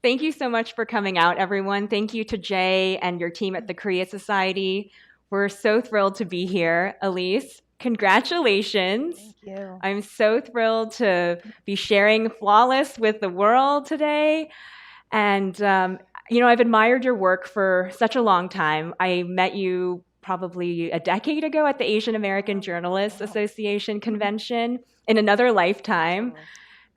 Thank you so much for coming out, everyone. Thank you to Jay and your team at the Korea Society. We're so thrilled to be here. Elise, congratulations. Thank you. I'm so thrilled to be sharing Flawless with the world today. And, I've admired your work for such a long time. I met you probably a decade ago at the Asian American Journalists Association convention in another lifetime.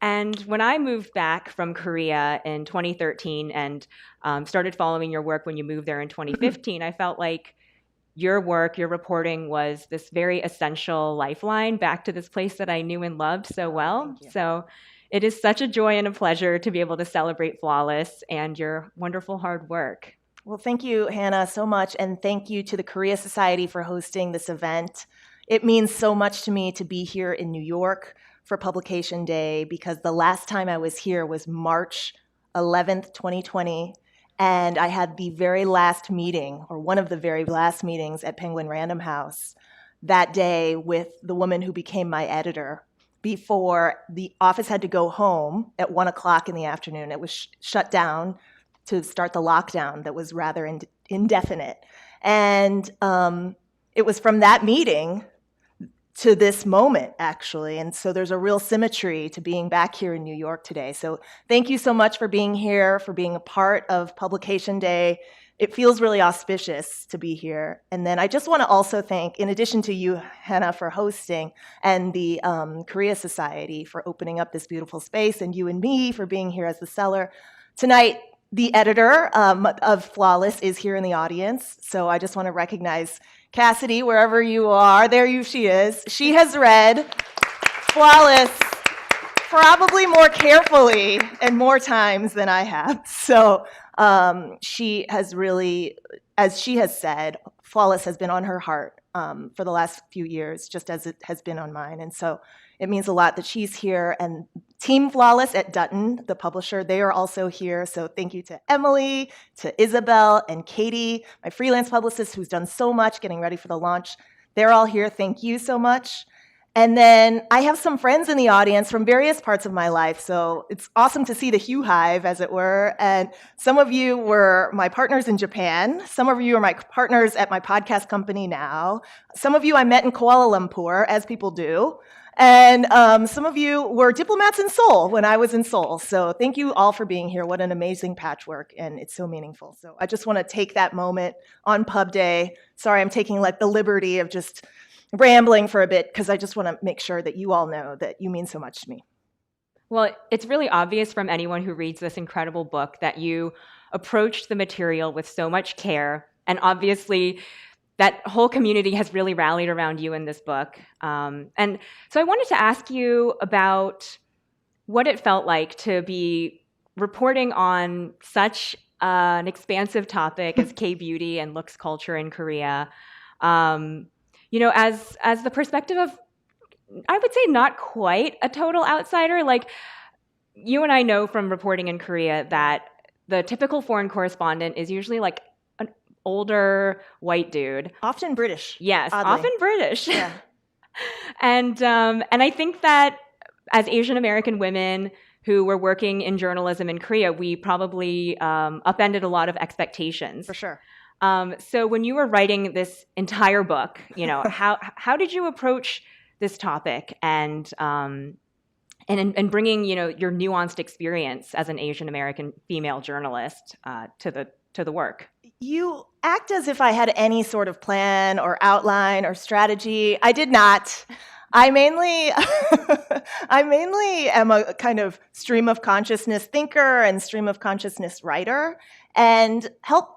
And when I moved back from Korea in 2013 and started following your work when you moved there in 2015, I felt like your work, your reporting was this very essential lifeline back to this place that I knew and loved so well. So it is such a joy and a pleasure to be able to celebrate Flawless and your wonderful hard work. Well, thank you, Hannah, so much. And thank you to the Korea Society for hosting this event. It means so much to me to be here in New York for Publication Day, because the last time I was here was March 11th, 2020. And I had the very last meeting, or one of the very last meetings at Penguin Random House that day with the woman who became my editor before the office had to go home at 1 o'clock in the afternoon. It was shut down to start the lockdown that was rather indefinite. And it was from that meeting to this moment, actually. And so there's a real symmetry to being back here in New York today. So thank you so much for being here, for being a part of Publication Day. It feels really auspicious to be here. And then I just want to also thank, in addition to you, Hannah, for hosting, and the Korea Society for opening up this beautiful space, and you and me for being here as the seller. Tonight, the editor of Flawless is here in the audience. So I just want to recognize Cassidy, wherever you are. She is. She has read Flawless probably more carefully and more times than I have. So she has really, as she has said, Flawless has been on her heart for the last few years, just as it has been on mine. And so it means a lot that she's here. And Team Flawless at Dutton, the publisher, they are also here. So thank you to Emily, to Isabel, and Katie, my freelance publicist who's done so much getting ready for the launch. They're all here. Thank you so much. And then I have some friends in the audience from various parts of my life. So it's awesome to see the Hue Hive, as it were. And some of you were my partners in Japan. Some of you are my partners at my podcast company now. Some of you I met in Kuala Lumpur, as people do. And some of you were diplomats in Seoul when I was in Seoul. So thank you all for being here. What an amazing patchwork, and it's so meaningful. So I just want to take that moment on Pub Day. Sorry, I'm taking like the liberty of just rambling for a bit, because I just want to make sure that you all know that you mean so much to me. Well, it's really obvious from anyone who reads this incredible book that you approached the material with so much care, and obviously that whole community has really rallied around you in this book. And so I wanted to ask you about what it felt like to be reporting on such an expansive topic as K-beauty and looks culture in Korea. As the perspective of, I would say, not quite a total outsider. Like, you and I know from reporting in Korea that the typical foreign correspondent is usually like an older white dude. Often British. Yes, oddly. Often British. Yeah. And I think that as Asian American women who were working in journalism in Korea, we probably upended a lot of expectations. For sure. So when you were writing this entire book, how did you approach this topic and bringing your nuanced experience as an Asian American female journalist to the work? You act as if I had any sort of plan or outline or strategy. I did not. I mainly am a kind of stream of consciousness thinker and stream of consciousness writer. And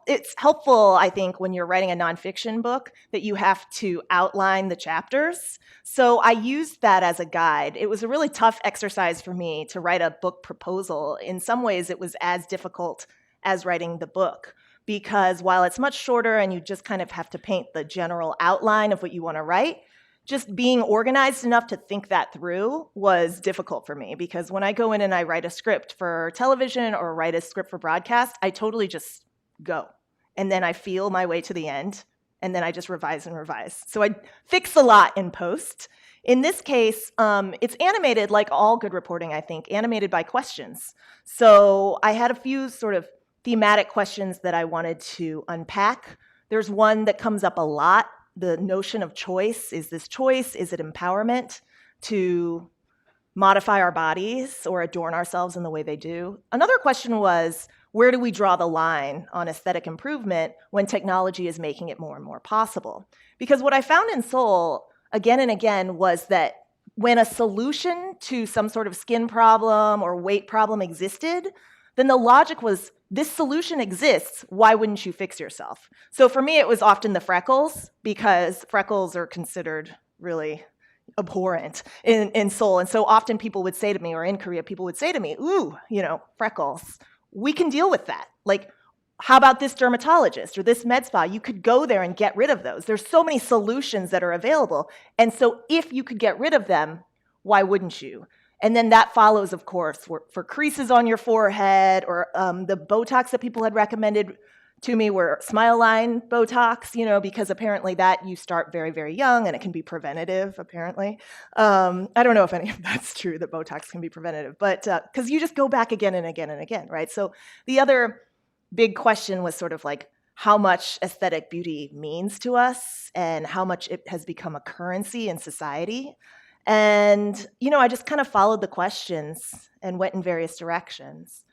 it's helpful, I think, when you're writing a nonfiction book that you have to outline the chapters. So I used that as a guide. It was a really tough exercise for me to write a book proposal. In some ways, it was as difficult as writing the book, because while it's much shorter and you just kind of have to paint the general outline of what you want to write, just being organized enough to think that through was difficult for me, because when I go in and I write a script for television or write a script for broadcast, I totally just go. And then I feel my way to the end, and then I just revise and revise. So I fix a lot in post. In this case, it's animated like all good reporting, I think, animated by questions. So I had a few sort of thematic questions that I wanted to unpack. There's one that comes up a lot, the notion of choice. Is this choice? Is it empowerment to modify our bodies or adorn ourselves in the way they do? Another question was, where do we draw the line on aesthetic improvement when technology is making it more and more possible? Because what I found in Seoul again and again was that when a solution to some sort of skin problem or weight problem existed, then the logic was, this solution exists, why wouldn't you fix yourself? So for me, it was often the freckles, because freckles are considered really abhorrent in Seoul. And so often people would say to me, or in Korea, people would say to me, ooh, freckles, we can deal with that. Like, how about this dermatologist or this med spa? You could go there and get rid of those. There's so many solutions that are available. And so if you could get rid of them, why wouldn't you? And then that follows, of course, for creases on your forehead, or the Botox that people had recommended to me were smile line Botox, because apparently that you start very, very young and it can be preventative, apparently. I don't know if any of that's true, that Botox can be preventative, but because you just go back again and again and again, right? So the other big question was sort of like how much aesthetic beauty means to us and how much it has become a currency in society. And, I just kind of followed the questions and went in various directions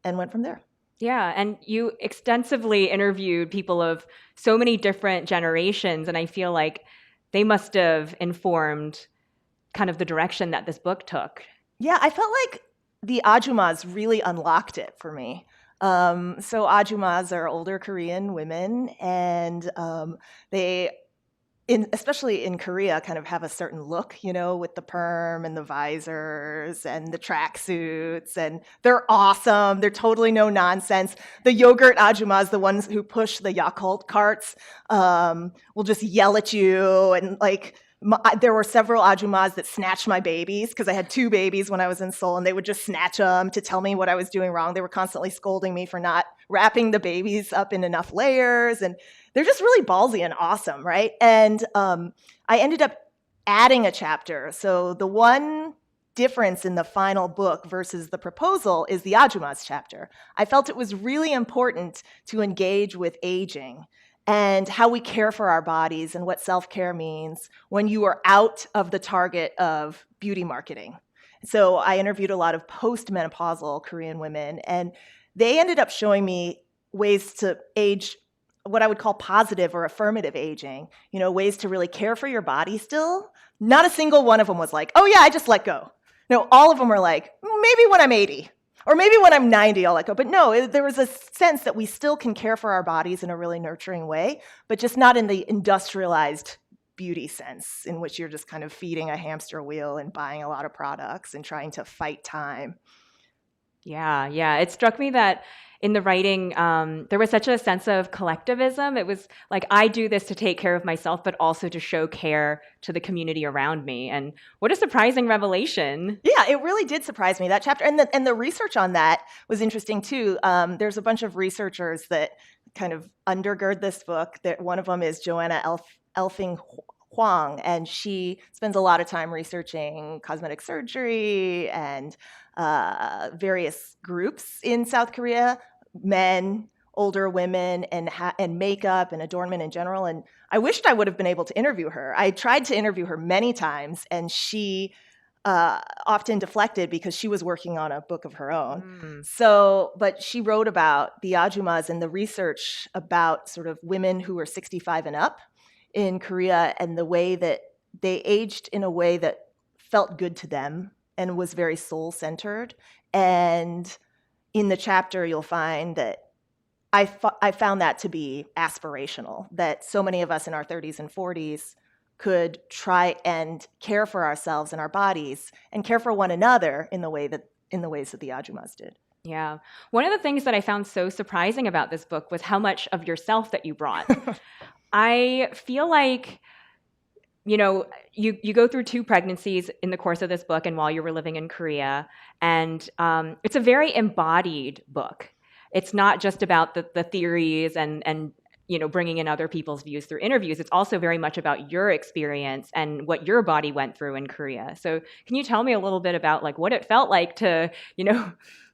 and went from there. Yeah, and you extensively interviewed people of so many different generations, and I feel like they must have informed kind of the direction that this book took. Yeah, I felt like the Ajumas really unlocked it for me. So Ajumas are older Korean women, and they, especially in Korea, kind of have a certain look, with the perm and the visors and the tracksuits, and they're awesome. They're totally no nonsense. The yogurt Ajumas, the ones who push the Yakult carts, will just yell at you, and there were several Ajumas that snatched my babies, because I had 2 babies when I was in Seoul, and they would just snatch them to tell me what I was doing wrong. They were constantly scolding me for not wrapping the babies up in enough layers, and they're just really ballsy and awesome, right? And I ended up adding a chapter. So the one difference in the final book versus the proposal is the Ajumas chapter. I felt it was really important to engage with aging and how we care for our bodies and what self-care means when you are out of the target of beauty marketing. So I interviewed a lot of post-menopausal Korean women, and they ended up showing me ways to age, what I would call positive or affirmative aging, ways to really care for your body still. Not a single one of them was like, oh yeah, I just let go. No, all of them were like, maybe when I'm 80. Or maybe when I'm 90, I'll let go. But no, there was a sense that we still can care for our bodies in a really nurturing way, but just not in the industrialized beauty sense, in which you're just kind of feeding a hamster wheel and buying a lot of products and trying to fight time. Yeah. It struck me that in the writing, there was such a sense of collectivism. It was like, I do this to take care of myself, but also to show care to the community around me. And what a surprising revelation. Yeah, it really did surprise me, that chapter. And the research on that was interesting too. There's a bunch of researchers that kind of undergird this book. That one of them is Joanna Elfing Huang, and she spends a lot of time researching cosmetic surgery and various groups in South Korea, men, older women, and makeup and adornment in general. And I wished I would have been able to interview her. I tried to interview her many times, and she often deflected because she was working on a book of her own. But she wrote about the Ajumas and the research about sort of women who were 65 and up in Korea, and the way that they aged in a way that felt good to them and was very soul-centered. And in the chapter, you'll find that I found that to be aspirational, that so many of us in our 30s and 40s could try and care for ourselves and our bodies and care for one another in the ways that the Ajumas did. Yeah. One of the things that I found so surprising about this book was how much of yourself that you brought. I feel like, you go through 2 pregnancies in the course of this book and while you were living in Korea. And it's a very embodied book. It's not just about the theories and bringing in other people's views through interviews. It's also very much about your experience and what your body went through in Korea. So can you tell me a little bit about like what it felt like to,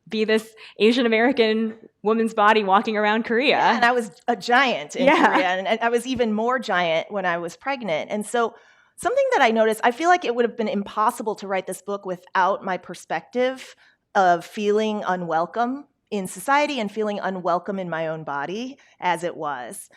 be this Asian American woman's body walking around Korea? Yeah, and I was a giant in Korea, and I was even more giant when I was pregnant. And so something that I noticed, I feel like it would have been impossible to write this book without my perspective of feeling unwelcome in society and feeling unwelcome in my own body as it was.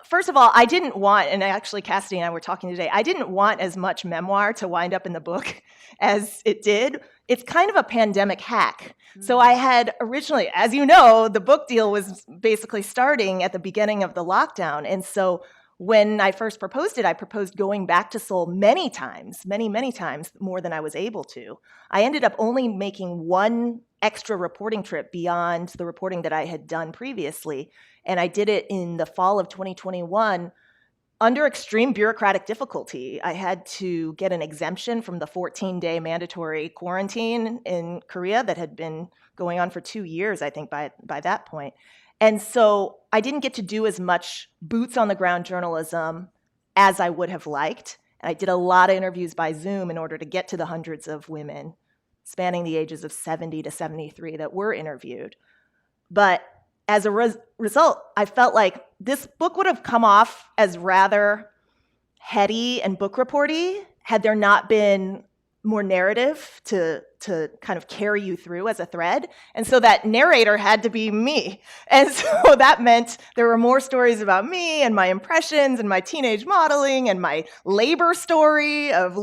First of all, I didn't want, and actually Cassidy and I were talking today, I didn't want as much memoir to wind up in the book as it did. It's kind of a pandemic hack. So I had originally, as you know, the book deal was basically starting at the beginning of the lockdown. And so when I first proposed it, I proposed going back to Seoul many times, many times more than I was able to. I ended up only making one extra reporting trip beyond the reporting that I had done previously. And I did it in the fall of 2021 under extreme bureaucratic difficulty. I had to get an exemption from the 14-day mandatory quarantine in Korea that had been going on for 2 years, I think, by that point. And so I didn't get to do as much boots-on-the-ground journalism as I would have liked. And I did a lot of interviews by Zoom in order to get to the hundreds of women spanning the ages of 70 to 73 that were interviewed. But as a result, I felt like this book would have come off as rather heady and book reporty had there not been more narrative to kind of carry you through as a thread. And so that narrator had to be me. And so that meant there were more stories about me and my impressions and my teenage modeling and my labor story of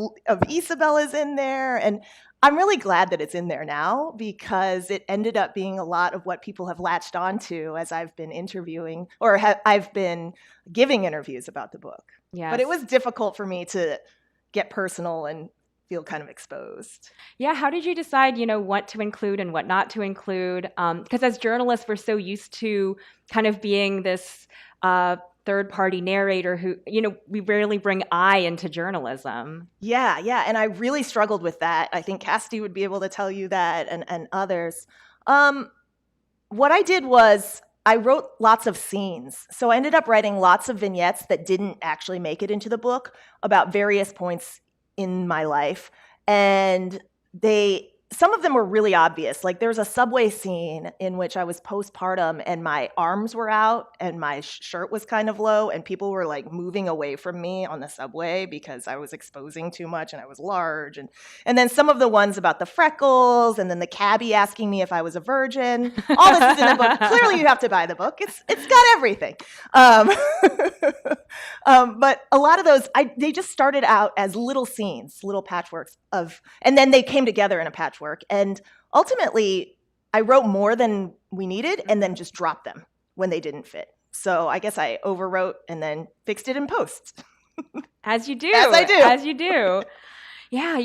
Isabella's in there. And I'm really glad that it's in there now because it ended up being a lot of what people have latched onto as I've been interviewing or I've been giving interviews about the book. Yes. But it was difficult for me to get personal and feel kind of exposed. Yeah, how did you decide, what to include and what not to include? Because as journalists, we're so used to kind of being this third-party narrator who, we rarely bring I into journalism. Yeah, and I really struggled with that. I think Cassidy would be able to tell you that and others. What I did was I wrote lots of scenes. So I ended up writing lots of vignettes that didn't actually make it into the book about various points in my life. And some of them were really obvious. Like there's a subway scene in which I was postpartum and my arms were out and my shirt was kind of low and people were like moving away from me on the subway because I was exposing too much and I was large. And then some of the ones about the freckles and then the cabbie asking me if I was a virgin. All this is in the book. Clearly you have to buy the book. It's got everything. But a lot of those, they just started out as little scenes, little patchworks and then they came together in a patchwork. And ultimately, I wrote more than we needed and then just dropped them when they didn't fit. So I guess I overwrote and then fixed it in post. As you do. As I do. As you do. Yeah,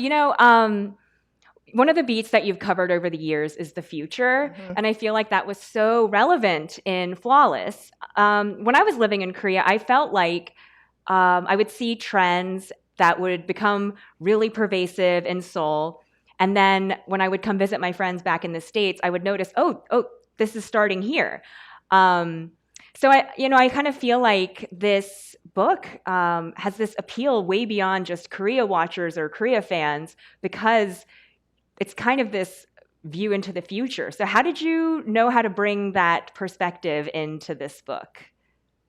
one of the beats that you've covered over the years is the future. Mm-hmm. And I feel like that was so relevant in Flawless. When I was living in Korea, I felt like I would see trends that would become really pervasive in Seoul. And then when I would come visit my friends back in the States, I would notice, oh, this is starting here. So I kind of feel like this book has this appeal way beyond just Korea watchers or Korea fans because it's kind of this view into the future. So how did you know how to bring that perspective into this book?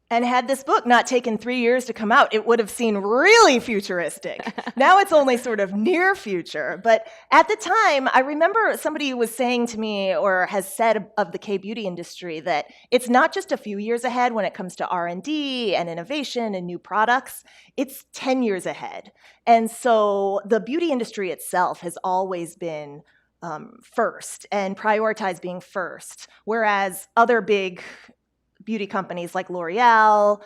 And had this book not taken 3 years to come out, it would have seemed really futuristic. Now it's only sort of near future. But at the time, I remember somebody was saying to me or has said of the K-beauty industry that it's not just a few years ahead when it comes to R&D and innovation and new products. It's 10 years ahead. And so the beauty industry itself has always been first and prioritized being first, whereas other big beauty companies like L'Oreal,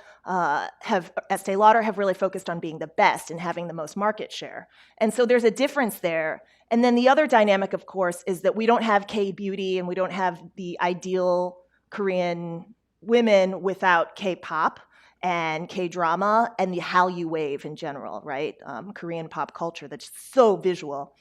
Estee Lauder have really focused on being the best and having the most market share. And so there's a difference there. And then the other dynamic, of course, is that we don't have K-beauty and we don't have the ideal Korean women without K-pop and K-drama and the Hallyu wave in general, right? Korean pop culture that's so visual.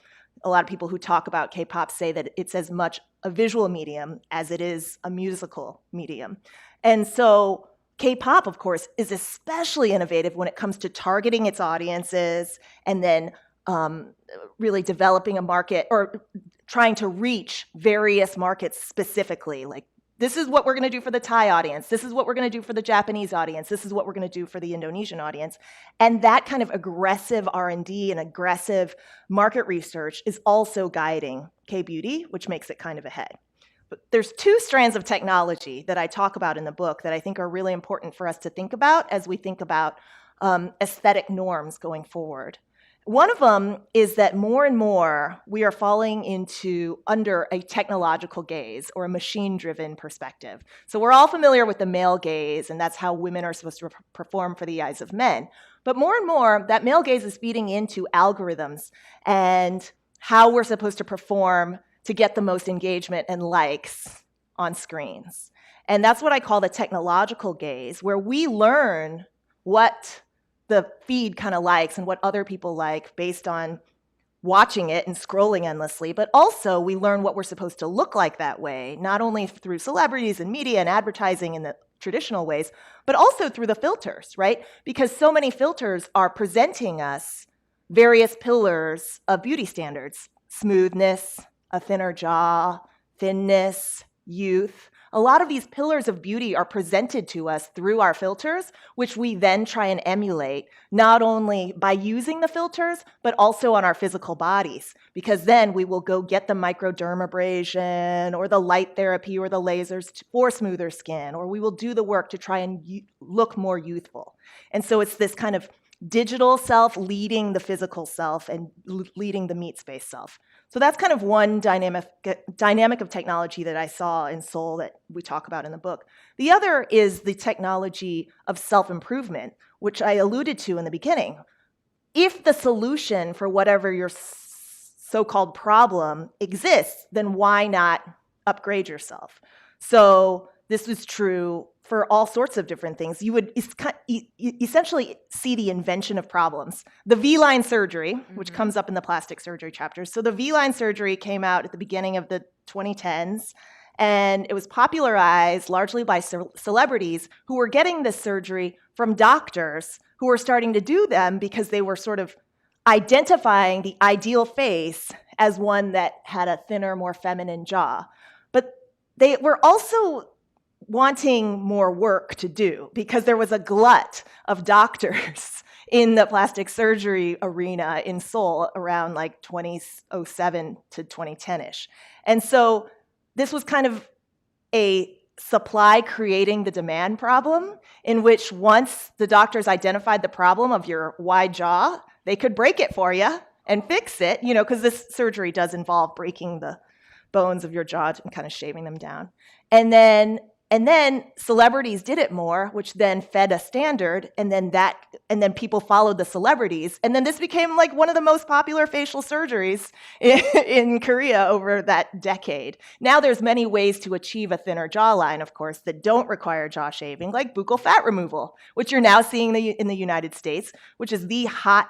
A lot of people who talk about K-pop say that it's as much a visual medium as it is a musical medium. And so K-pop, of course, is especially innovative when it comes to targeting its audiences and then really developing a market or trying to reach various markets specifically. Like, this is what we're going to do for the Thai audience. This is what we're going to do for the Japanese audience. This is what we're going to do for the Indonesian audience. And that kind of aggressive R&D and aggressive market research is also guiding K-beauty, which makes it kind of ahead. But there's two strands of technology that I talk about in the book that I think are really important for us to think about as we think about aesthetic norms going forward. One of them is that more and more we are falling under a technological gaze or a machine-driven perspective. So we're all familiar with the male gaze, and that's how women are supposed to perform for the eyes of men. But more and more, that male gaze is feeding into algorithms and how we're supposed to perform to get the most engagement and likes on screens. And that's what I call the technological gaze, where we learn what the feed kind of likes and what other people like based on watching it and scrolling endlessly, but also we learn what we're supposed to look like that way, not only through celebrities and media and advertising in the traditional ways, but also through the filters, right? Because so many filters are presenting us various pillars of beauty standards: smoothness, a thinner jaw, thinness, youth. A lot of these pillars of beauty are presented to us through our filters, which we then try and emulate, not only by using the filters, but also on our physical bodies, because then we will go get the microdermabrasion or the light therapy or the lasers for smoother skin, or we will do the work to try and look more youthful. And so it's this kind of digital self leading the physical self and leading the meat space self. So that's kind of one dynamic of technology that I saw in Seoul that we talk about in the book. The other is the technology of self-improvement, which I alluded to in the beginning. If the solution for whatever your so-called problem exists, then why not upgrade yourself? So this was true for all sorts of different things. You would essentially see the invention of problems. The V-line surgery, which comes up in the plastic surgery chapters. So the V-line surgery came out at the beginning of the 2010s, and it was popularized largely by celebrities who were getting this surgery from doctors who were starting to do them because they were sort of identifying the ideal face as one that had a thinner, more feminine jaw. But they were also wanting more work to do because there was a glut of doctors in the plastic surgery arena in Seoul around like 2007 to 2010-ish. And so this was kind of a supply creating the demand problem, in which once the doctors identified the problem of your wide jaw, they could break it for you and fix it, because this surgery does involve breaking the bones of your jaw and kind of shaving them down. And then celebrities did it more, which then fed a standard, and then people followed the celebrities, and then this became like one of the most popular facial surgeries in Korea over that decade. Now there's many ways to achieve a thinner jawline, of course, that don't require jaw shaving, like buccal fat removal, which you're now seeing in the United States, which is the hot,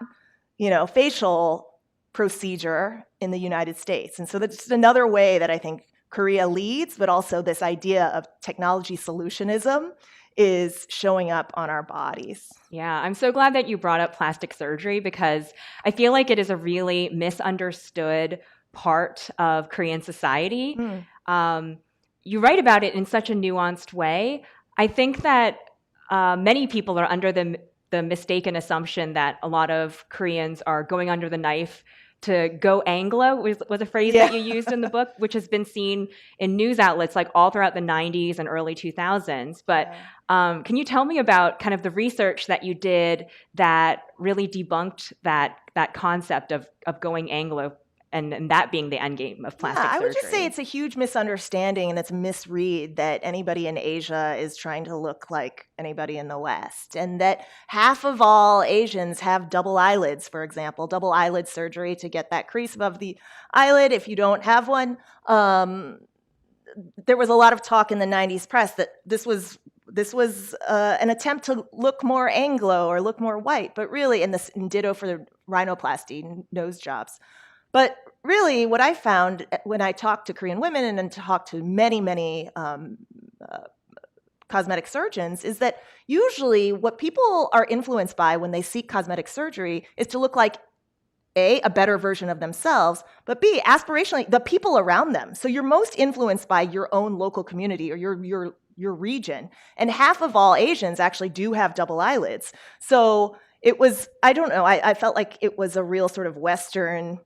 facial procedure in the United States. And so that's just another way that I think Korea leads, but also this idea of technology solutionism is showing up on our bodies. Yeah, I'm so glad that you brought up plastic surgery because I feel like it is a really misunderstood part of Korean society. You write about it in such a nuanced way. I think that many people are under the mistaken assumption that a lot of Koreans are going under the knife to go Anglo was a phrase that you used in the book, which has been seen in news outlets like all throughout the 90s and early 2000s. But can you tell me about kind of the research that you did that really debunked that concept of going Anglo and that being the end game of plastic surgery? I would just say it's a huge misunderstanding and it's a misread that anybody in Asia is trying to look like anybody in the West, and that half of all Asians have double eyelids, for example, double eyelid surgery to get that crease above the eyelid. If you don't have one, there was a lot of talk in the 90s press that this was an attempt to look more Anglo or look more white, but really, and ditto for the rhinoplasty, nose jobs. But really, what I found when I talked to Korean women and then talked to many, many cosmetic surgeons is that usually what people are influenced by when they seek cosmetic surgery is to look like a better version of themselves, but B, aspirationally, the people around them. So you're most influenced by your own local community or your region. And half of all Asians actually do have double eyelids. So it was, I don't know, I felt like it was a real sort of Western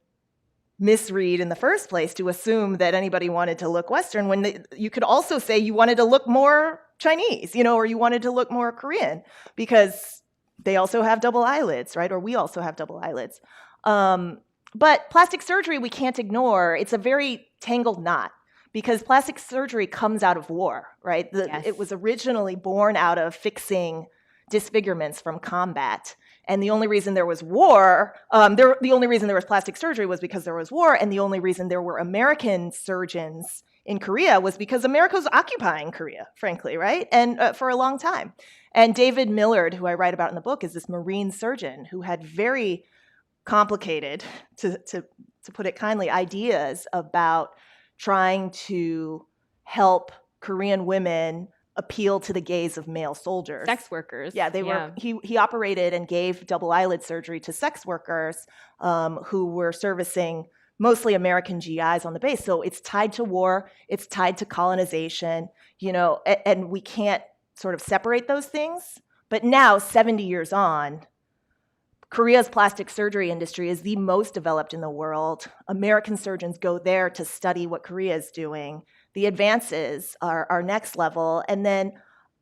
misread in the first place to assume that anybody wanted to look Western when you could also say you wanted to look more Chinese, or you wanted to look more Korean because they also have double eyelids, right? Or we also have double eyelids. But plastic surgery, we can't ignore. It's a very tangled knot because plastic surgery comes out of war, right? Yes. It was originally born out of fixing disfigurements from combat. And the only reason there was war, the only reason there was plastic surgery was because there was war. And the only reason there were American surgeons in Korea was because America was occupying Korea, frankly, right? And for a long time. And David Millard, who I write about in the book, is this Marine surgeon who had very complicated, to put it kindly, ideas about trying to help Korean women appeal to the gaze of male soldiers. Sex workers. Yeah, he operated and gave double eyelid surgery to sex workers who were servicing mostly American GIs on the base. So it's tied to war, it's tied to colonization, and we can't sort of separate those things. But now, 70 years on, Korea's plastic surgery industry is the most developed in the world. American surgeons go there to study what Korea is doing. The advances are next level. And then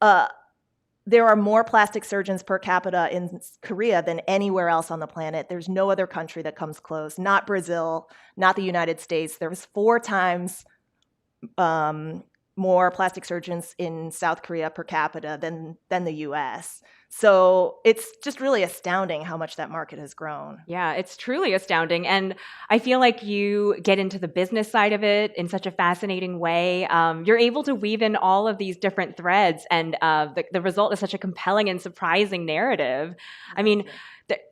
there are more plastic surgeons per capita in Korea than anywhere else on the planet. There's no other country that comes close. Not Brazil, not the United States. There's 4 times more plastic surgeons in South Korea per capita than the US. So it's just really astounding how much that market has grown. Yeah, it's truly astounding. And I feel like you get into the business side of it in such a fascinating way. You're able to weave in all of these different threads, and the result is such a compelling and surprising narrative. I mean,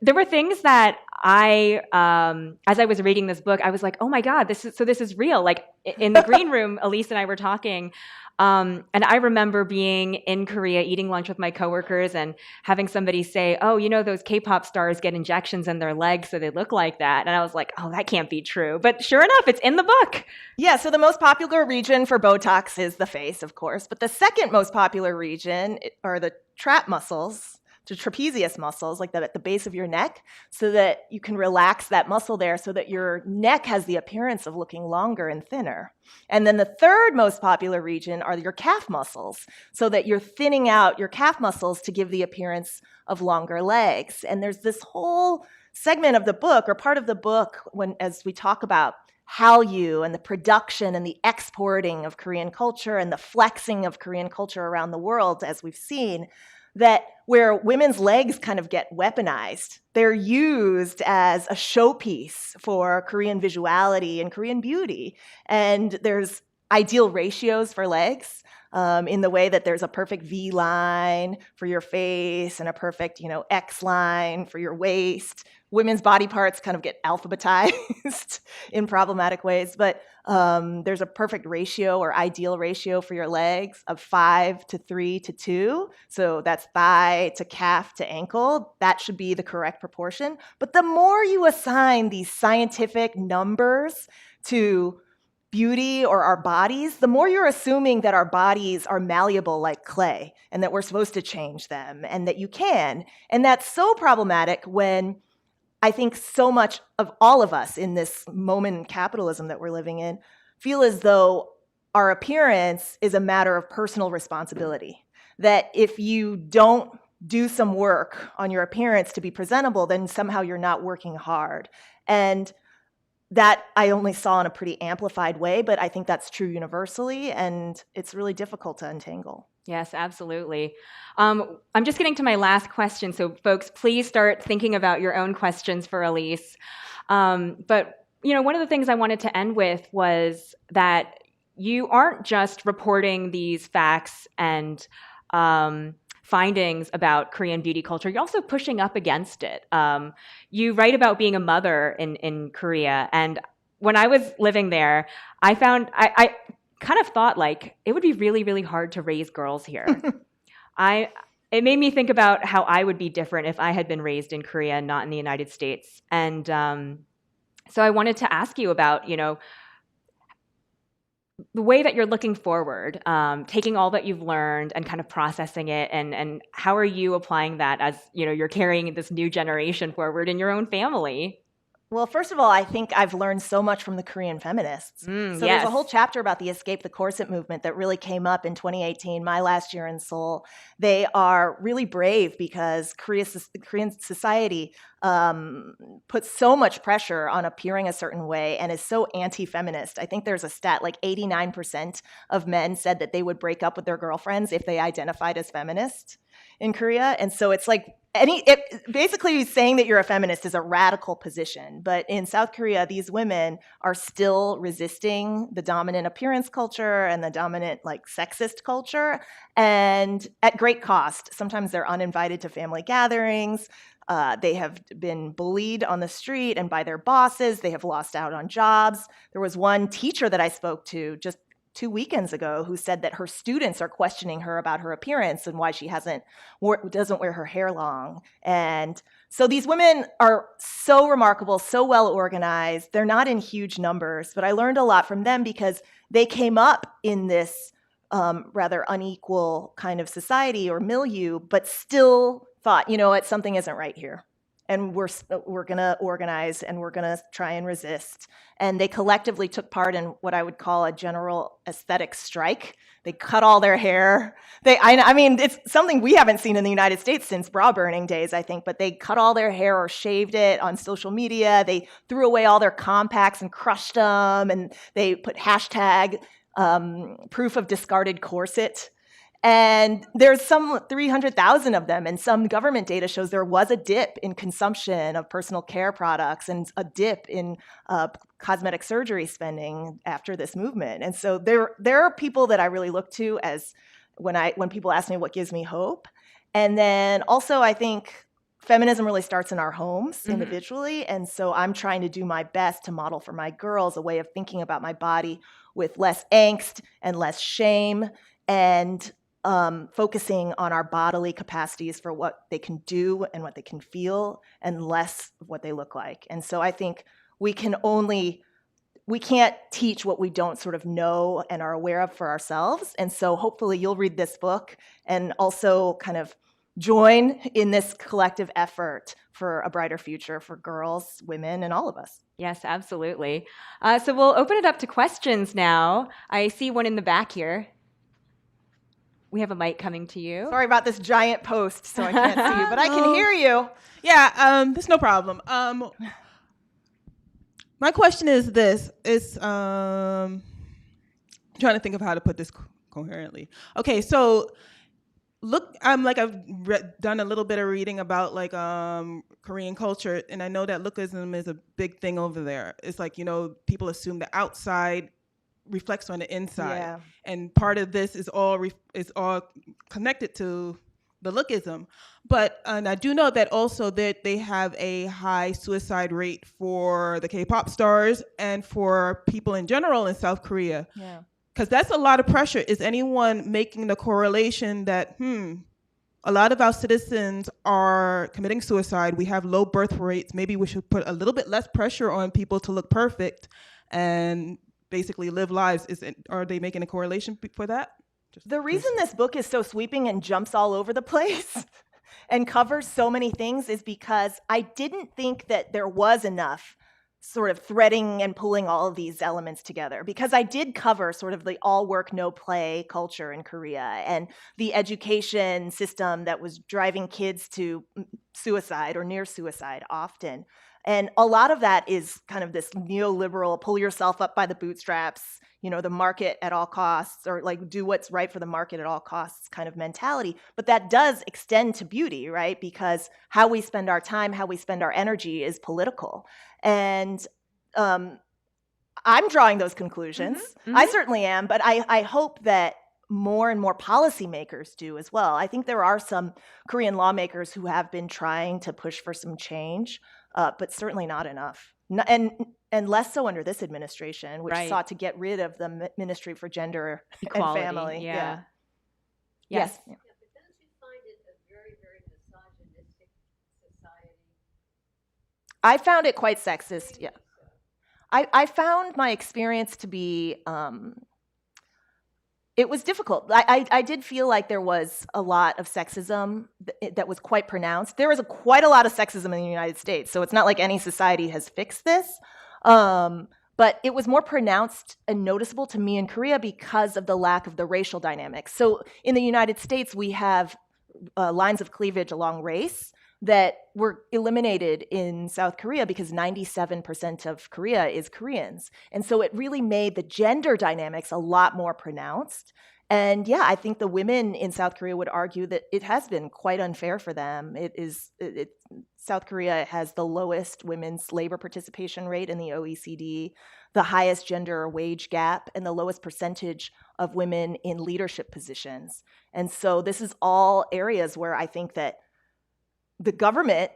there were things that as I was reading this book, I was like, oh my God, this is real. Like in the green room, Elise and I were talking, and I remember being in Korea eating lunch with my coworkers and having somebody say, oh, those K-pop stars get injections in their legs so they look like that. And I was like, oh, that can't be true. But sure enough, it's in the book. Yeah, so the most popular region for Botox is the face, of course. But the second most popular region are the trap muscles, the trapezius muscles, like at the base of your neck, so that you can relax that muscle there so that your neck has the appearance of looking longer and thinner. And then the third most popular region are your calf muscles, so that you're thinning out your calf muscles to give the appearance of longer legs. And there's this whole segment of the book, or part of the book, as we talk about Hallyu and the production and the exporting of Korean culture and the flexing of Korean culture around the world, as we've seen, that where women's legs kind of get weaponized. They're used as a showpiece for Korean visuality and Korean beauty. And there's ideal ratios for legs in the way that there's a perfect V line for your face and a perfect, X line for your waist. Women's body parts kind of get alphabetized in problematic ways, but there's a perfect ratio or ideal ratio for your legs of 5 to 3 to 2. So that's thigh to calf to ankle. That should be the correct proportion. But the more you assign these scientific numbers to beauty or our bodies, the more you're assuming that our bodies are malleable like clay and that we're supposed to change them and that you can. And that's so problematic when I think so much of all of us in this moment in capitalism that we're living in feel as though our appearance is a matter of personal responsibility. That if you don't do some work on your appearance to be presentable, then somehow you're not working hard. And that I only saw in a pretty amplified way, but I think that's true universally, and it's really difficult to untangle. Yes, absolutely. I'm just getting to my last question, so folks, please start thinking about your own questions for Elise. But one of the things I wanted to end with was that you aren't just reporting these facts and findings about Korean beauty culture, you're also pushing up against it. You write about being a mother in Korea, and when I was living there, I found kind of thought like it would be really, really hard to raise girls here. It made me think about how I would be different if I had been raised in Korea and not in the United States. And so I wanted to ask you about, the way that you're looking forward, taking all that you've learned and kind of processing it, and how are you applying that as, you're carrying this new generation forward in your own family? Well, first of all, I think I've learned so much from the Korean feminists. So there's a whole chapter about the Escape the Corset movement that really came up in 2018, my last year in Seoul. They are really brave because Korean society puts so much pressure on appearing a certain way and is so anti-feminist. I think there's a stat like 89% of men said that they would break up with their girlfriends if they identified as feminist in Korea. And so it's like basically saying that you're a feminist is a radical position. But in South Korea, these women are still resisting the dominant appearance culture and the dominant sexist culture, and at great cost. Sometimes they're uninvited to family gatherings. They have been bullied on the street and by their bosses. They have lost out on jobs. There was one teacher that I spoke to just 2 weekends ago who said that her students are questioning her about her appearance and why she doesn't wear her hair long. And so these women are so remarkable, so well organized. They're not in huge numbers, but I learned a lot from them because they came up in this rather unequal kind of society or milieu, but still thought, something isn't right here. And we're going to organize and we're going to try and resist. And they collectively took part in what I would call a general aesthetic strike. They cut all their hair. I mean, it's something we haven't seen in the United States since bra burning days, I think, but they cut all their hair or shaved it on social media. They threw away all their compacts and crushed them. And they put hashtag proof of discarded corset. And there's some 300,000 of them, and some government data shows there was a dip in consumption of personal care products and a dip in cosmetic surgery spending after this movement. And so there are people that I really look to as when people ask me what gives me hope. And then also I think feminism really starts in our homes individually. And so I'm trying to do my best to model for my girls a way of thinking about my body with less angst and less shame, and focusing on our bodily capacities for what they can do and what they can feel, and less of what they look like. And so I think we can't teach what we don't sort of know and are aware of for ourselves. And so hopefully you'll read this book and also kind of join in this collective effort for a brighter future for girls, women, and all of us. Yes, absolutely. So we'll open it up to questions now. I see one in the back here. We have a mic coming to you. Sorry about this giant post, so I can't see you, but I can hear you. Yeah, there's no problem. My question is this. It's trying to think of how to put this coherently. Okay, so I've done a little bit of reading about Korean culture, and I know that lookism is a big thing over there. It's people assume the outside reflects on the inside, and part of this is all connected to the lookism. And I do know that also that they have a high suicide rate for the K-pop stars and for people in general in South Korea. Yeah, because that's a lot of pressure. Is anyone making the correlation that a lot of our citizens are committing suicide? We have low birth rates. Maybe we should put a little bit less pressure on people to look perfect and basically live lives. Are they making a correlation for that? The reason this book is so sweeping and jumps all over the place and covers so many things is because I didn't think that there was enough sort of threading and pulling all of these elements together, because I did cover sort of the all work, no play culture in Korea and the education system that was driving kids to suicide or near suicide often. And a lot of that is kind of this neoliberal, pull yourself up by the bootstraps, the market at all costs, or do what's right for the market at all costs kind of mentality. But that does extend to beauty, right? Because how we spend our time, how we spend our energy is political. And I'm drawing those conclusions. I certainly am, but I hope that more and more policymakers do as well. I think there are some Korean lawmakers who have been trying to push for some change, but certainly not enough. And and less so under this administration, which Right. sought to get rid of the Ministry for Gender Equality, and Family. yeah. Yes. Yeah, but don't you find it a very, very misogynistic society? I found it quite sexist, yeah. I found my experience to be, it was difficult. I did feel like there was a lot of sexism that was quite pronounced. There is quite a lot of sexism in the United States, so it's not like any society has fixed this. But it was more pronounced and noticeable to me in Korea because of the lack of the racial dynamics. So in the United States, we have lines of cleavage along race that were eliminated in South Korea because 97% of Korea is Koreans. And so it really made the gender dynamics a lot more pronounced. And yeah, I think the women in South Korea would argue that it has been quite unfair for them. South Korea has the lowest women's labor participation rate in the OECD, the highest gender wage gap, and the lowest percentage of women in leadership positions. And so this is all areas where I think that the government,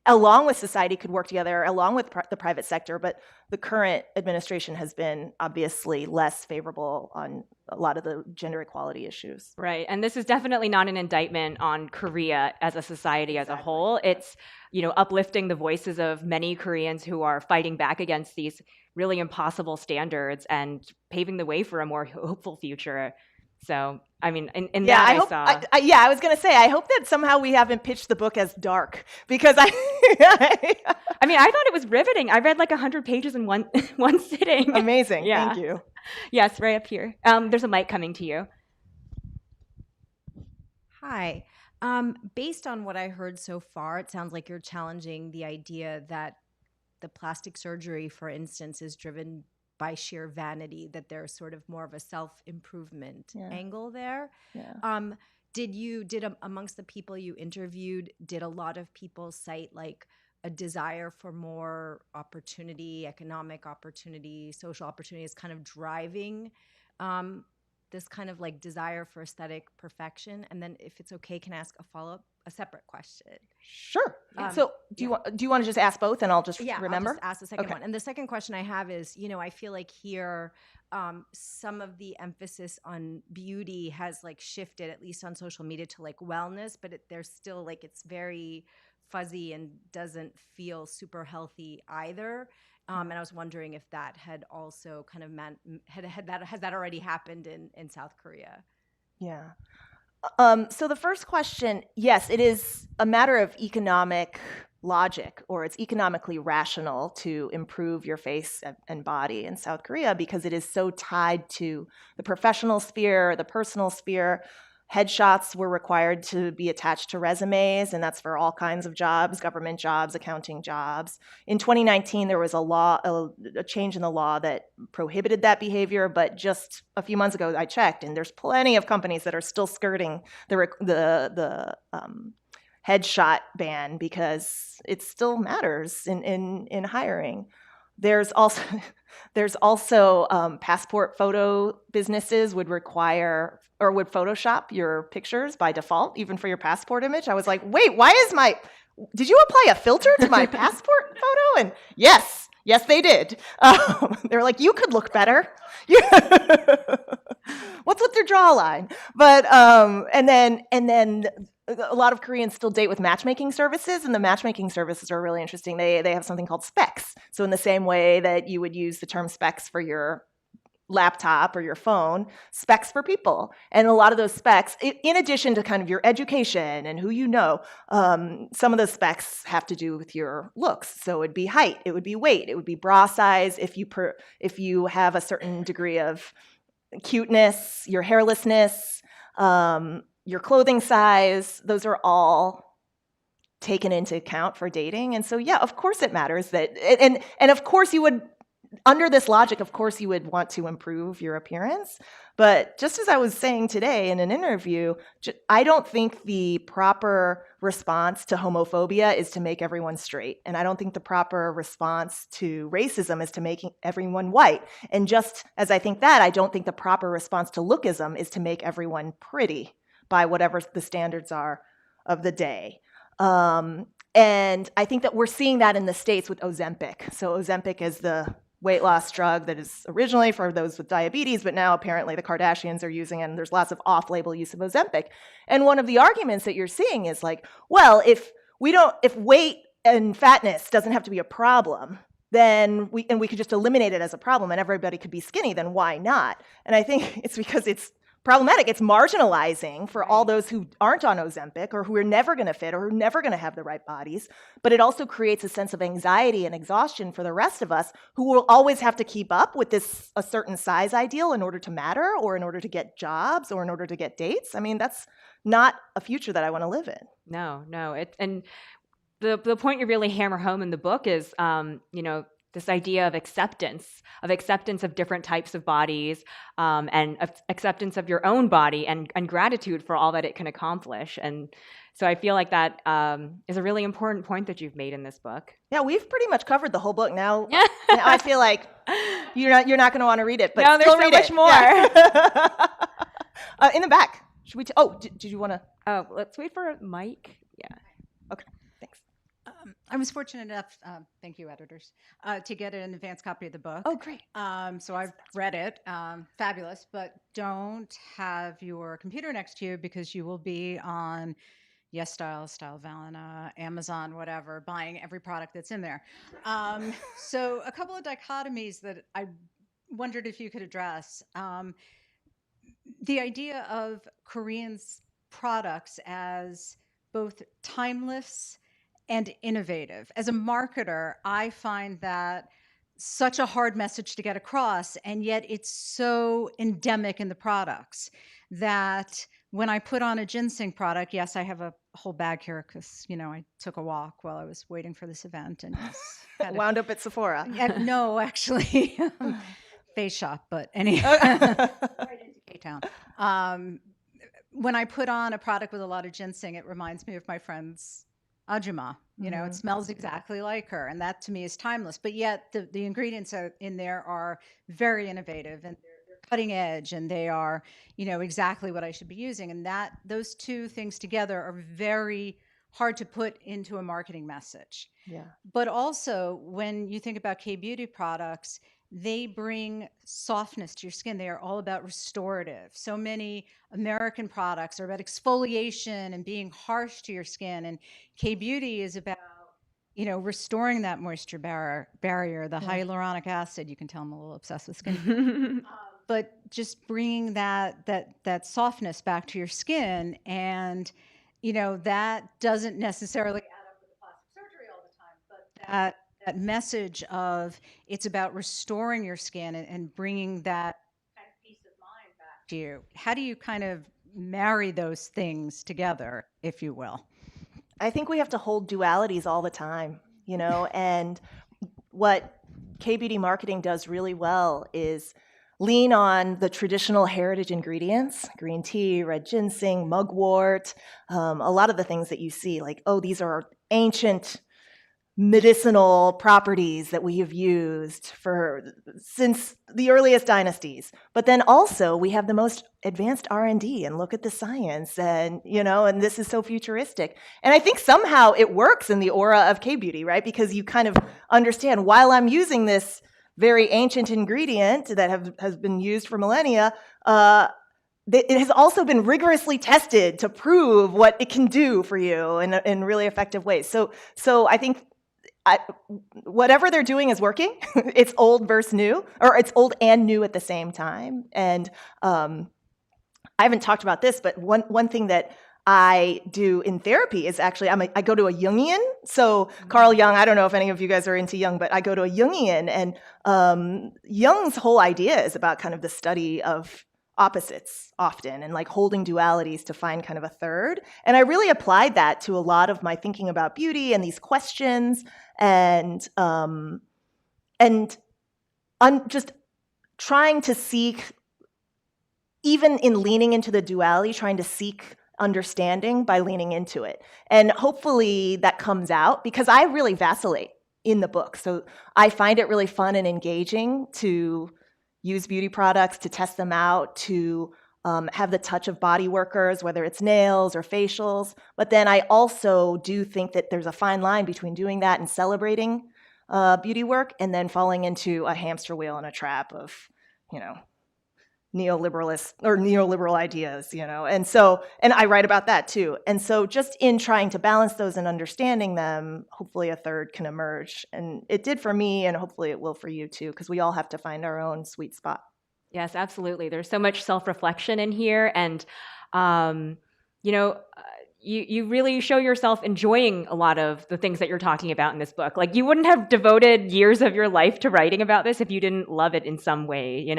along with society, could work together, along with the private sector, but the current administration has been obviously less favorable on a lot of the gender equality issues. Right, and this is definitely not an indictment on Korea as a society as a whole. It's, uplifting the voices of many Koreans who are fighting back against these really impossible standards and paving the way for a more hopeful future. So, I mean, in Yeah, that I hope. saw. I was going to say, I hope that somehow we haven't pitched the book as dark, because I mean, I thought it was riveting. I read like 100 pages in one sitting. Amazing. Yeah. Thank you. Yes, right up here. There's a mic coming to you. Hi. Based on what I heard so far, it sounds like you're challenging the idea that the plastic surgery, for instance, is driven by sheer vanity, that there's sort of more of a self-improvement angle there. Yeah. Did amongst the people you interviewed, did a lot of people cite like a desire for more opportunity, economic opportunity, social opportunity is kind of driving this kind of like desire for aesthetic perfection? And then if it's okay, can I ask a follow-up, a separate question? Sure. So do you want to just ask both, and I'll just remember? I'll just ask the second one. And the second question I have is, I feel like here some of the emphasis on beauty has like shifted, at least on social media, to like wellness, but there's still like, it's very fuzzy and doesn't feel super healthy either. And I was wondering if that had also kind of has that already happened in South Korea? Yeah. So the first question, yes, it is a matter of economic logic, or it's economically rational to improve your face and body in South Korea, because it is so tied to the professional sphere, the personal sphere. Headshots were required to be attached to resumes, and that's for all kinds of jobs, government jobs, accounting jobs. In 2019, there was a change in the law that prohibited that behavior, but just a few months ago, I checked, and there's plenty of companies that are still skirting the headshot ban, because it still matters in hiring. There's also passport photo businesses would require or would Photoshop your pictures by default, even for your passport image. I was like, wait, did you apply a filter to my passport photo? And yes, they did. They were like, you could look better. What's with your jawline? But and then a lot of Koreans still date with matchmaking services, and the matchmaking services are really interesting. They have something called specs. So in the same way that you would use the term specs for your laptop or your phone, specs for people. And a lot of those specs, in addition to kind of your education and who you know, some of those specs have to do with your looks. So it'd be height, it would be weight, it would be bra size, if you have a certain degree of cuteness, your hairlessness, your clothing size. Those are all taken into account for dating. And so, yeah, of course it matters that, and of course you would, under this logic, of course you would want to improve your appearance. But just as I was saying today in an interview, I don't think the proper response to homophobia is to make everyone straight. And I don't think the proper response to racism is to make everyone white. And just as I think that, I don't think the proper response to lookism is to make everyone pretty by whatever the standards are of the day. And I think that we're seeing that in the States with Ozempic. So Ozempic is the weight loss drug that is originally for those with diabetes, but now apparently the Kardashians are using it, and there's lots of off-label use of Ozempic. And one of the arguments that you're seeing is like, well, if weight and fatness doesn't have to be a problem, then we could just eliminate it as a problem and everybody could be skinny, then why not? And I think it's because it's problematic. It's marginalizing for all those who aren't on Ozempic or who are never going to fit or who are never going to have the right bodies. But it also creates a sense of anxiety and exhaustion for the rest of us who will always have to keep up with a certain size ideal in order to matter or in order to get jobs or in order to get dates. I mean, that's not a future that I want to live in. No. And the point you really hammer home in the book is, this idea of acceptance of different types of bodies, and acceptance of your own body and gratitude for all that it can accomplish. And so I feel like that is a really important point that you've made in this book. Yeah, we've pretty much covered the whole book now. Now I feel like you're not going to want to read it, but no, there's so much more. Yeah. In the back. Should we? Did you want to? Oh, let's wait for Mike. Yeah. Okay. Thanks. I was fortunate enough, thank you, editors, to get an advance copy of the book. Oh, great. So I've read it. Fabulous. But don't have your computer next to you because you will be on Style Valena, Amazon, whatever, buying every product that's in there. So a couple of dichotomies that I wondered if you could address. The idea of Koreans' products as both timeless and innovative. As a marketer, I find that such a hard message to get across, and yet it's so endemic in the products that when I put on a ginseng product, yes, I have a whole bag here because, I took a walk while I was waiting for this event and wound up at Sephora. No, actually, face shop, but anyway, right into K-Town. When I put on a product with a lot of ginseng, it reminds me of my friend's Ajumas. It smells exactly like her, and that to me is timeless. But yet the ingredients in there are very innovative and they're cutting edge, and they are, exactly what I should be using. And those two things together are very hard to put into a marketing message. Yeah. But also, when you think about K-beauty products, they bring softness to your skin. They are all about restorative. So many American products are about exfoliation and being harsh to your skin. And K-beauty is about, restoring that moisture barrier, the hyaluronic acid. You can tell I'm a little obsessed with skin. But just bringing that softness back to your skin. And, that doesn't necessarily add up with the plastic surgery all the time, but that message of it's about restoring your skin and bringing that kind of peace of mind back to you. How do you kind of marry those things together, if you will? I think we have to hold dualities all the time, and what K-beauty marketing does really well is lean on the traditional heritage ingredients, green tea, red ginseng, mugwort, a lot of the things that you see, like, oh, these are ancient medicinal properties that we have used since the earliest dynasties. But then also we have the most advanced R&D, and look at the science, and and this is so futuristic. And I think somehow it works in the aura of K-beauty, right? Because you kind of understand, while I'm using this very ancient ingredient that has been used for millennia, it has also been rigorously tested to prove what it can do for you in really effective ways. So I think whatever they're doing is working. It's old versus new, or it's old and new at the same time. And I haven't talked about this, but one thing that I do in therapy is actually I go to a Jungian. So Carl Jung, I don't know if any of you guys are into Jung, but I go to a Jungian, and Jung's whole idea is about kind of the study of opposites often, and like holding dualities to find kind of a third. And I really applied that to a lot of my thinking about beauty and these questions, and just trying to seek, even in leaning into the duality, trying to seek understanding by leaning into it. And hopefully that comes out, because I really vacillate in the book. So I find it really fun and engaging to use beauty products, to test them out, to have the touch of body workers, whether it's nails or facials. But then I also do think that there's a fine line between doing that and celebrating beauty work and then falling into a hamster wheel and a trap of, neoliberal ideas, and I write about that too. And so just in trying to balance those and understanding them, hopefully a third can emerge. And it did for me, and hopefully it will for you too, because we all have to find our own sweet spot. Yes, absolutely. There's so much self-reflection in here, and you really show yourself enjoying a lot of the things that you're talking about in this book. Like, you wouldn't have devoted years of your life to writing about this if you didn't love it in some way, in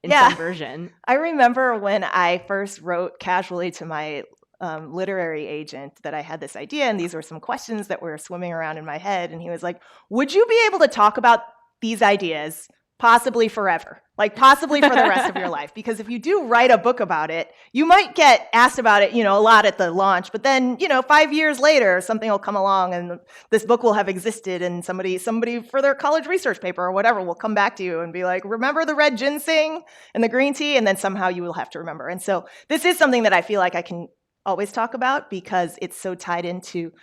some version. I remember when I first wrote casually to my literary agent that I had this idea, and these were some questions that were swimming around in my head, and he was like, would you be able to talk about these ideas possibly forever, like possibly for the rest of your life? Because if you do write a book about it, you might get asked about it, a lot at the launch, but then, 5 years later, something will come along and this book will have existed, and somebody for their college research paper or whatever will come back to you and be like, remember the red ginseng and the green tea? And then somehow you will have to remember. And so this is something that I feel like I can always talk about because it's so tied into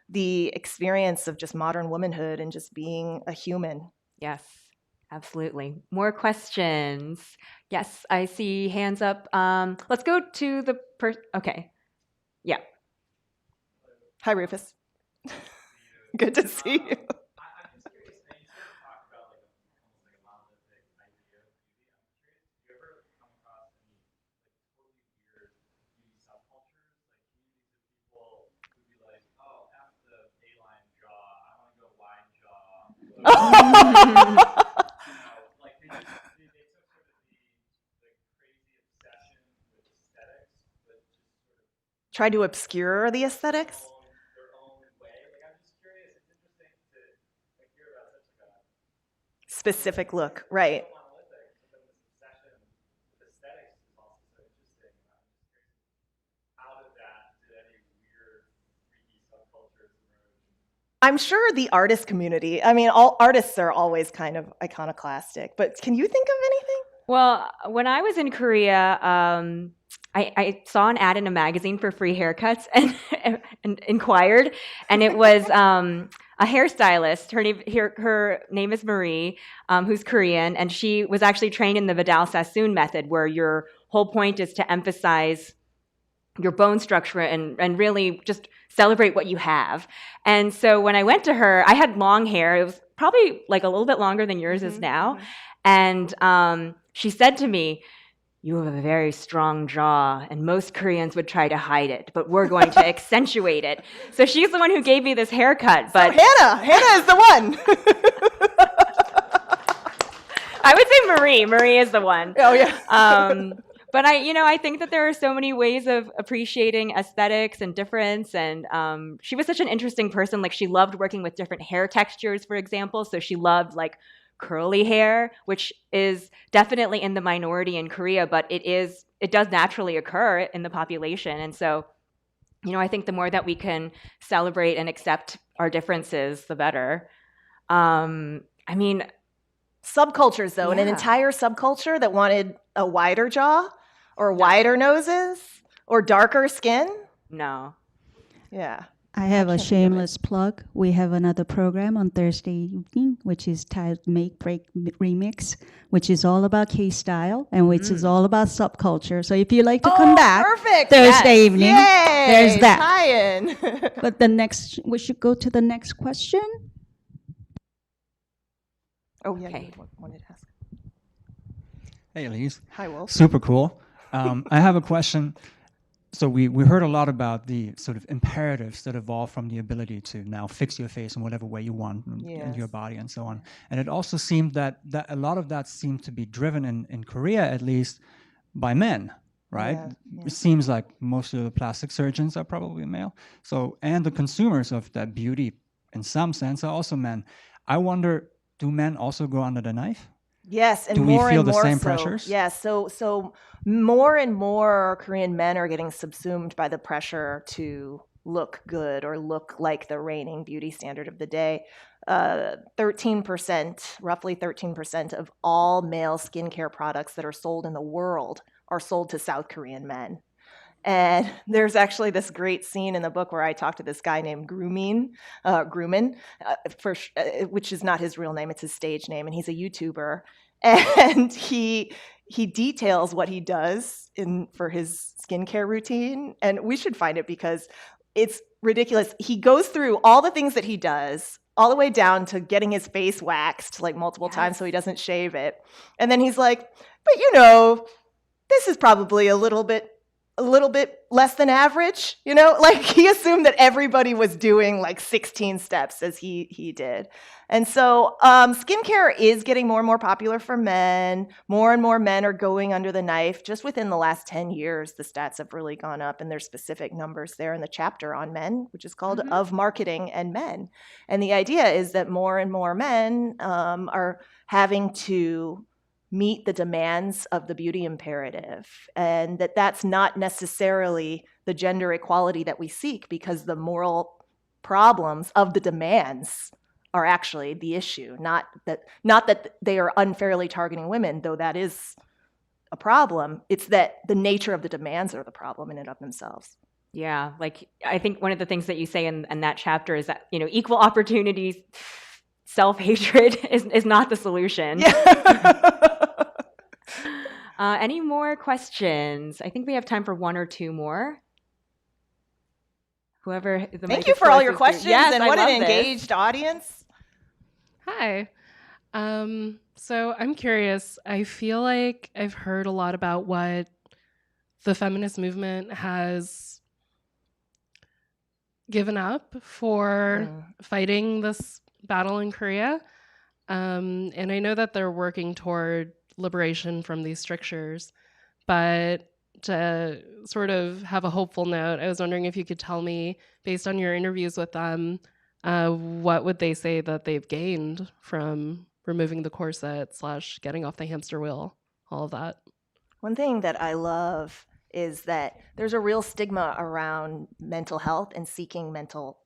the experience of just modern womanhood and just being a human. Yes. Absolutely. More questions. Yes, I see hands up. Let's go to the okay. Yeah. Hi, Rufus. Good to see you. Try to obscure the aesthetics? Specific look, right. I'm sure the artist community, all artists are always kind of iconoclastic, but can you think of anything? Well, when I was in Korea, I saw an ad in a magazine for free haircuts and inquired, and it was a hairstylist. Her name is Marie, who's Korean, and she was actually trained in the Vidal Sassoon method, where your whole point is to emphasize your bone structure and really just celebrate what you have. And so when I went to her, I had long hair. It was probably like a little bit longer than yours is now. And she said to me, "You have a very strong jaw, and most Koreans would try to hide it, but we're going to accentuate it." So she's the one who gave me this haircut. But so Hannah is the one. I would say Marie. Marie is the one. Oh yeah. But I think that there are so many ways of appreciating aesthetics and difference. And she was such an interesting person. Like, she loved working with different hair textures, for example. So she loved like curly hair, which is definitely in the minority in Korea, but it does naturally occur in the population. And so, I think the more that we can celebrate and accept our differences, the better. Subcultures, though, and an entire subculture that wanted a wider jaw or wider noses or darker skin? No. Yeah. I have a shameless plug. We have another program on Thursday evening, which is titled Make Break Remix, which is all about K-style and which is all about subculture. So if you like to come back Thursday evening, there's that. Tie-in. But we should go to the next question. Oh, yeah. Okay. You wanted to ask. Hey, Elise. Hi, Wolf. Super cool. I have a question. So we heard a lot about the sort of imperatives that evolve from the ability to now fix your face in whatever way you want in your body and so on. And it also seemed that a lot of that seemed to be driven in Korea, at least, by men, right? Yeah. It seems like most of the plastic surgeons are probably male. So, and the consumers of that beauty, in some sense, are also men. I wonder, do men also go under the knife? Yes, and do more we feel and the more same so. pressures? Yes, so more and more Korean men are getting subsumed by the pressure to look good or look like the reigning beauty standard of the day. 13%, roughly 13% of all male skincare products that are sold in the world are sold to South Korean men. And there's actually this great scene in the book where I talk to this guy named Grumman, which is not his real name, it's his stage name, and he's a YouTuber. And he details what he does for his skincare routine. And we should find it because it's ridiculous. He goes through all the things that he does, all the way down to getting his face waxed like multiple times so he doesn't shave it. And then he's like, but you know, this is probably a little bit less than average, you know? Like he assumed that everybody was doing like 16 steps as he did. And so skincare is getting more and more popular for men. More and more men are going under the knife. Just within the last 10 years, the stats have really gone up, and there's specific numbers there in the chapter on men, which is called Of Marketing and Men. And the idea is that more and more men are having to meet the demands of the beauty imperative, and that's not necessarily the gender equality that we seek, because the moral problems of the demands are actually the issue, not that they are unfairly targeting women, though that is a problem. It's that the nature of the demands are the problem in and of themselves. Yeah, like I think one of the things that you say in that chapter is that, you know, equal opportunities, self-hatred is not the solution. Yeah. Any more questions? I think we have time for one or two more. Whoever the Thank you for all your questions, and what an engaged audience. Hi. So I'm curious. I feel like I've heard a lot about what the feminist movement has given up for fighting this battle in Korea. And I know that they're working toward liberation from these strictures, but to sort of have a hopeful note, I was wondering if you could tell me, based on your interviews with them, what would they say that they've gained from removing the corset / getting off the hamster wheel, all of that? One thing that I love is that there's a real stigma around mental health and seeking mental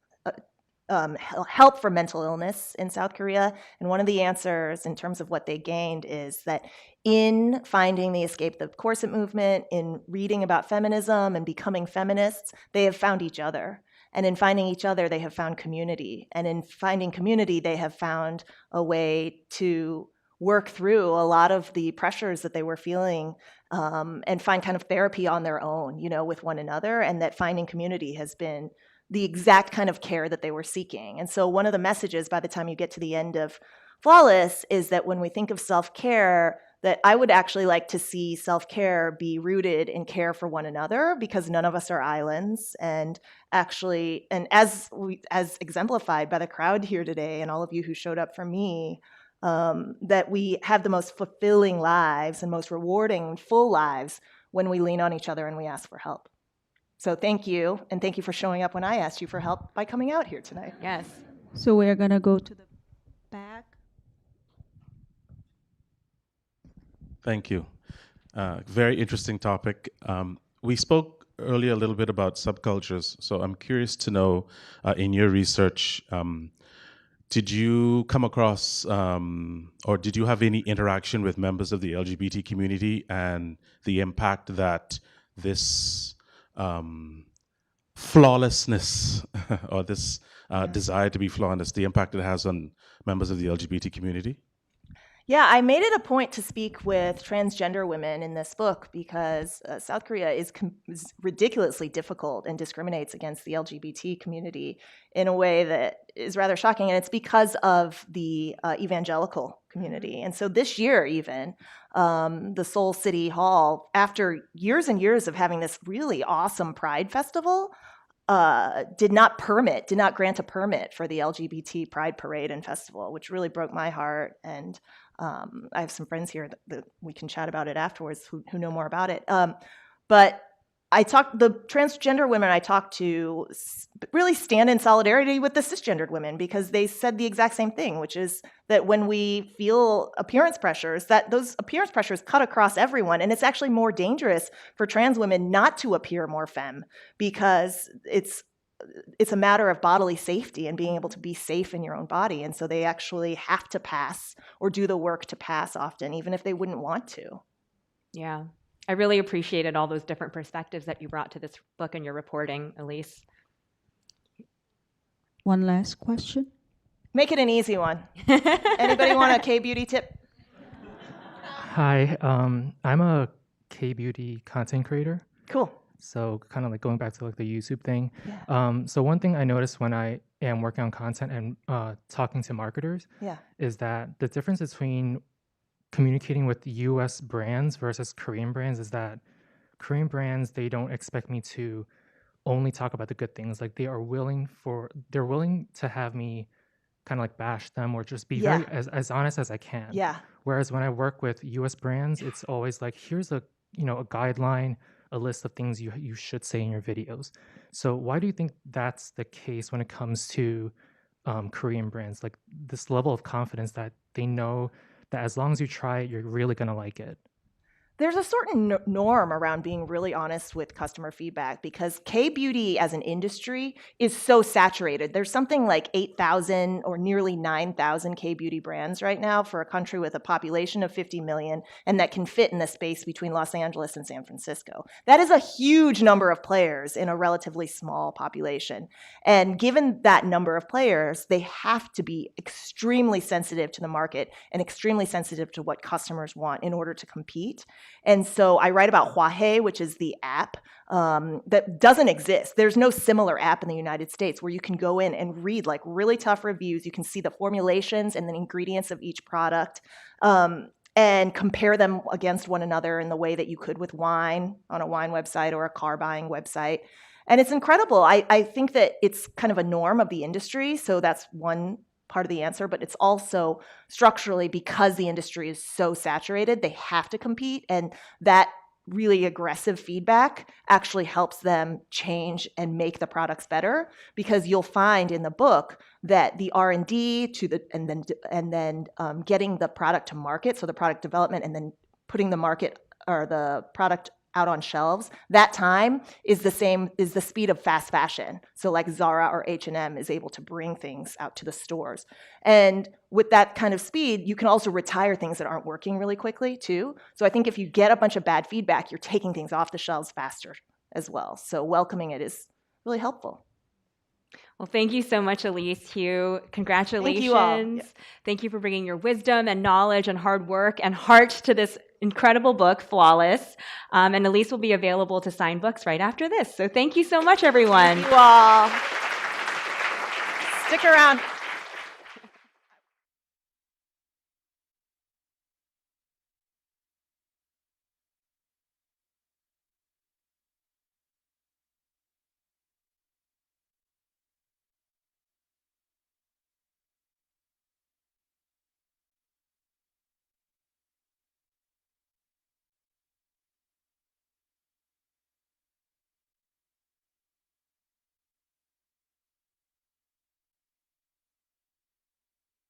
help for mental illness in South Korea. And one of the answers in terms of what they gained is that in finding the Escape the Corset movement, in reading about feminism and becoming feminists, they have found each other. And in finding each other, they have found community. And in finding community, they have found a way to work through a lot of the pressures that they were feeling, and find kind of therapy on their own, you know, with one another. And that finding community has been the exact kind of care that they were seeking. And so one of the messages by the time you get to the end of Flawless is that when we think of self-care, that I would actually like to see self-care be rooted in care for one another, because none of us are islands. And actually, and as exemplified by the crowd here today and all of you who showed up for me, that we have the most fulfilling lives and most rewarding, full lives when we lean on each other and we ask for help. So thank you, and thank you for showing up when I asked you for help by coming out here tonight. Yes. So we're going to go to the back. Thank you. Very interesting topic. We spoke earlier a little bit about subcultures, so I'm curious to know, in your research, did you come across or did you have any interaction with members of the LGBT community and the impact that this flawlessness or this desire to be flawless, the impact it has on members of the LGBT community? Yeah, I made it a point to speak with transgender women in this book because South Korea is ridiculously difficult and discriminates against the LGBT community in a way that is rather shocking. And it's because of the evangelical community. And so this year even, the Seoul City Hall, after years and years of having this really awesome Pride Festival, did not grant a permit for the LGBT Pride Parade and Festival, which really broke my heart. And I have some friends here that we can chat about it afterwards who know more about it. But the transgender women I talked to really stand in solidarity with the cisgendered women, because they said the exact same thing, which is that when we feel appearance pressures, that those appearance pressures cut across everyone. And it's actually more dangerous for trans women not to appear more femme, because it's it's a matter of bodily safety and being able to be safe in your own body. And so they actually have to pass or do the work to pass often, even if they wouldn't want to. Yeah. I really appreciated all those different perspectives that you brought to this book and your reporting, Elise. One last question. Make it an easy one. Anybody want a K-beauty tip? Hi, I'm a K-beauty content creator. Cool. So kind of like going back to like the YouTube thing. Yeah. So one thing I noticed when I am working on content and talking to marketers is that the difference between communicating with US brands versus Korean brands is that Korean brands, they don't expect me to only talk about the good things. Like they're willing to have me kind of like bash them or just be very as honest as I can. Yeah. Whereas when I work with US brands, it's always like, here's a guideline, a list of things you should say in your videos. So why do you think that's the case when it comes to Korean brands? Like this level of confidence that they know that as long as you try it, you're really gonna like it. There's a certain norm around being really honest with customer feedback because K-beauty as an industry is so saturated. There's something like 8,000 or nearly 9,000 K-beauty brands right now for a country with a population of 50 million and that can fit in the space between Los Angeles and San Francisco. That is a huge number of players in a relatively small population. And given that number of players, they have to be extremely sensitive to the market and extremely sensitive to what customers want in order to compete. And so I write about Hwahae, which is the app that doesn't exist. There's no similar app in the United States where you can go in and read like really tough reviews. You can see the formulations and the ingredients of each product and compare them against one another in the way that you could with wine on a wine website or a car buying website. And it's incredible. I think that it's kind of a norm of the industry. So that's one part of the answer, but it's also structurally because the industry is so saturated, they have to compete. And that really aggressive feedback actually helps them change and make the products better because you'll find in the book that the R&D and then getting the product to market, so the product development and then putting the market or the product out on shelves, that time is the speed of fast fashion. So like Zara or H&M is able to bring things out to the stores. And with that kind of speed, you can also retire things that aren't working really quickly too. So I think if you get a bunch of bad feedback, you're taking things off the shelves faster as well. So welcoming it is really helpful. Well, thank you so much, Elise Hu. Congratulations. Thank you all. Yeah. Thank you for bringing your wisdom and knowledge and hard work and heart to this incredible book, Flawless. And Elise will be available to sign books right after this. So thank you so much, everyone. Thank you all. Stick around.